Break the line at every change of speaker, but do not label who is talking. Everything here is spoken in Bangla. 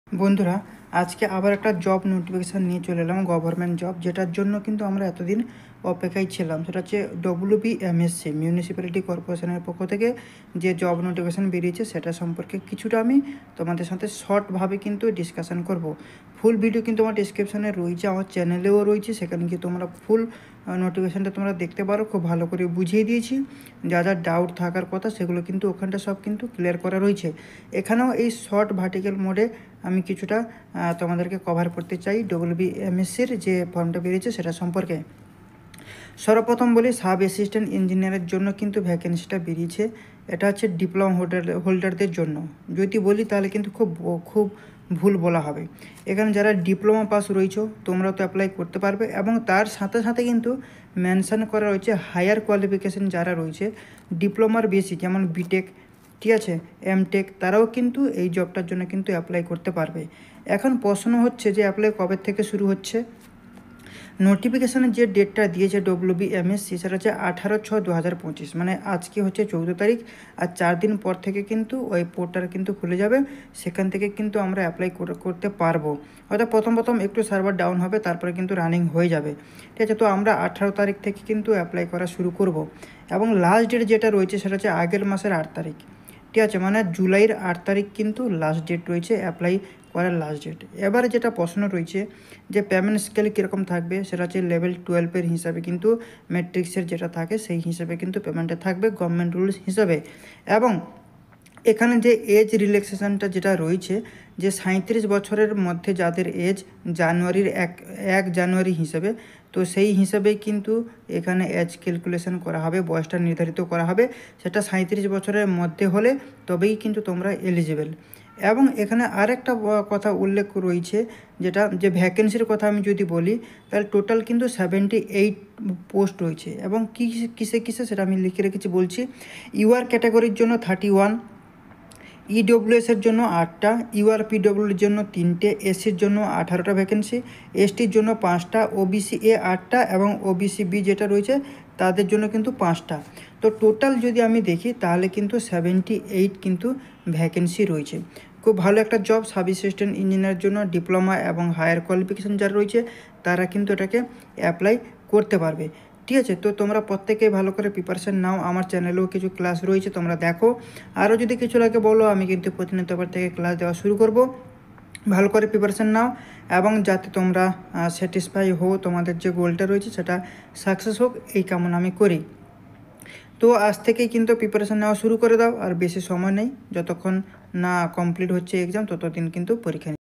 বন্ধুরা, আজকে আবার একটা জব নোটিফিকেশান নিয়ে চলে এলাম, গভর্নমেন্ট জব, যেটার জন্য কিন্তু আমরা এতদিন অপেক্ষায় ছিলাম। সেটা হচ্ছে WBMSC মিউনিসিপ্যালিটি কর্পোরেশনের পক্ষ থেকে যে জব নোটিফিকেশান বেরিয়েছে সেটা সম্পর্কে কিছুটা আমি তোমাদের সাথে শর্টভাবে কিন্তু ডিসকাশন করব। ফুল ভিডিও কিন্তু আমার ডিসক্রিপশানে রয়েছে, আমার চ্যানেলেও রয়েছে, সেখানে কি তোমরা ফুল নোটিফিকেশানটা তোমরা দেখতে পারো। খুব ভালো করে বুঝিয়ে দিয়েছি, যা যা ডাউট থাকার কথা সেগুলো কিন্তু ওখানটা সব কিন্তু ক্লিয়ার করা রয়েছে। এখানেও এই শর্ট ভার্টিক্যাল মোডে আমি কিছুটা তোমাদেরকে কভার করতে চাই WBMSCর যে ফর্মটা বেরিয়েছে সেটা সম্পর্কে। সর্বপ্রথম বলি, সাব অ্যাসিস্ট্যান্ট ইঞ্জিনিয়ারের জন্য কিন্তু ভ্যাকেন্সিটা বেরিয়েছে। এটা হচ্ছে ডিপ্লোমা হোল্ডারদের জন্য। যদি বলি তাহলে কিন্তু খুব ভুল বলা হবে। এখানে যারা ডিপ্লোমা পাস রয়েছে তোমরা তো অ্যাপ্লাই করতে পারবে, এবং তার সাথে সাথে কিন্তু মেনশান করা রয়েছে হায়ার কোয়ালিফিকেশান যারা রয়েছে ডিপ্লোমার বেশি, যেমন বিটেক, ঠিক আছে, এমটেক, তারাও কিন্তু এই জবটার জন্য কিন্তু অ্যাপ্লাই করতে পারবে। এখন প্রশ্ন হচ্ছে যে অ্যাপ্লাই কবে থেকে শুরু হচ্ছে। নোটিফিকেশানের যে ডেটটা দিয়েছে WBMSC সেটা হচ্ছে 18/6/2025, মানে আজকে হচ্ছে 14 তারিখ, আর 4 দিন পর থেকে কিন্তু ওই পোর্টাল কিন্তু খুলে যাবে। সেখান থেকে কিন্তু আমরা অ্যাপ্লাই করতে পারবো। অর্থাৎ প্রথম একটু সার্ভার ডাউন হবে, তারপরে কিন্তু রানিং হয়ে যাবে, ঠিক আছে। তো আমরা 18 তারিখ থেকে কিন্তু অ্যাপ্লাই করা শুরু করব, এবং লাস্ট ডেট যেটা রয়েছে সেটা হচ্ছে আগের মাসের 8 তারিখ, ঠিক আছে, মানে জুলাইয়ের 8 তারিখ কিন্তু লাস্ট ডেট রয়েছে অ্যাপ্লাই করার লাস্ট ডেট। এবারে যেটা প্রশ্ন রয়েছে যে পেমেন্ট স্কেল কীরকম থাকবে, সেটা হচ্ছে লেভেল 12-এর হিসাবে কিন্তু ম্যাট্রিক্সের যেটা থাকে সেই হিসাবে কিন্তু পেমেন্টটা থাকবে গভর্নমেন্ট রুলস হিসাবে। এবং এখানে যে এজ রিল্যাক্সেশনটা যেটা রয়েছে, যে 37 বছরের মধ্যে যাদের এজ জানুয়ারির 1 জানুয়ারি হিসেবে, তো সেই হিসাবেই কিন্তু এখানে এজ ক্যালকুলেশন করা হবে, বয়সটা নির্ধারিত করা হবে। সেটা 37 বছরের মধ্যে হলে তবেই কিন্তু তোমরা এলিজিবল। এবং এখানে আরেকটা কথা উল্লেখ রয়েছে, যেটা যে ভ্যাকেন্সির কথা আমি যদি বলি, তাহলে টোটাল কিন্তু 78 পোস্ট রয়েছে। এবং কিসে কিসে সেটা আমি লিখে রেখেছি বলছি। ইউআর ক্যাটাগরির জন্য 31, EWS-এর জন্য 8টা, URPWর জন্য 3টে, এসসির জন্য 18টা ভ্যাকেন্সি, এসটির জন্য 5টা, OBC-A 8টা, এবং OBC-B যেটা রয়েছে তাদের জন্য কিন্তু 5টা। তো টোটাল যদি আমি দেখি তাহলে কিন্তু 78 কিন্তু ভ্যাকেন্সি রয়েছে। খুব ভালো একটা জব, সাব অ্যাসিস্ট্যান্ট ইঞ্জিনিয়ারের জন্য ডিপ্লোমা এবং হায়ার কোয়ালিফিকেশান যারা রয়েছে তারা কিন্তু এটাকে অ্যাপ্লাই করতে পারবে, ঠিক আছে। তো তোমরা প্রত্যেকেই ভালো করে প্রিপারেশান নাও, আমার চ্যানেলেও কিছু ক্লাস রয়েছে তোমরা দেখো। আরও যদি কিছু লাগে বলো, আমি কিন্তু প্রতিনিয়ত এবার থেকে ক্লাস দেওয়া শুরু করব। ভালো করে প্রিপারেশান নাও, এবং যাতে তোমরা স্যাটিসফাই হও, তোমাদের যে গোলটা রয়েছে সেটা সাকসেস হোক, এই কামনা আমি করি। তো আজ থেকেই কিন্তু প্রিপারেশান নেওয়া শুরু করে দাও, আর বেশি সময় নেই, যতক্ষণ না কমপ্লিট হচ্ছে এক্সাম ততদিন কিন্তু পরীক্ষা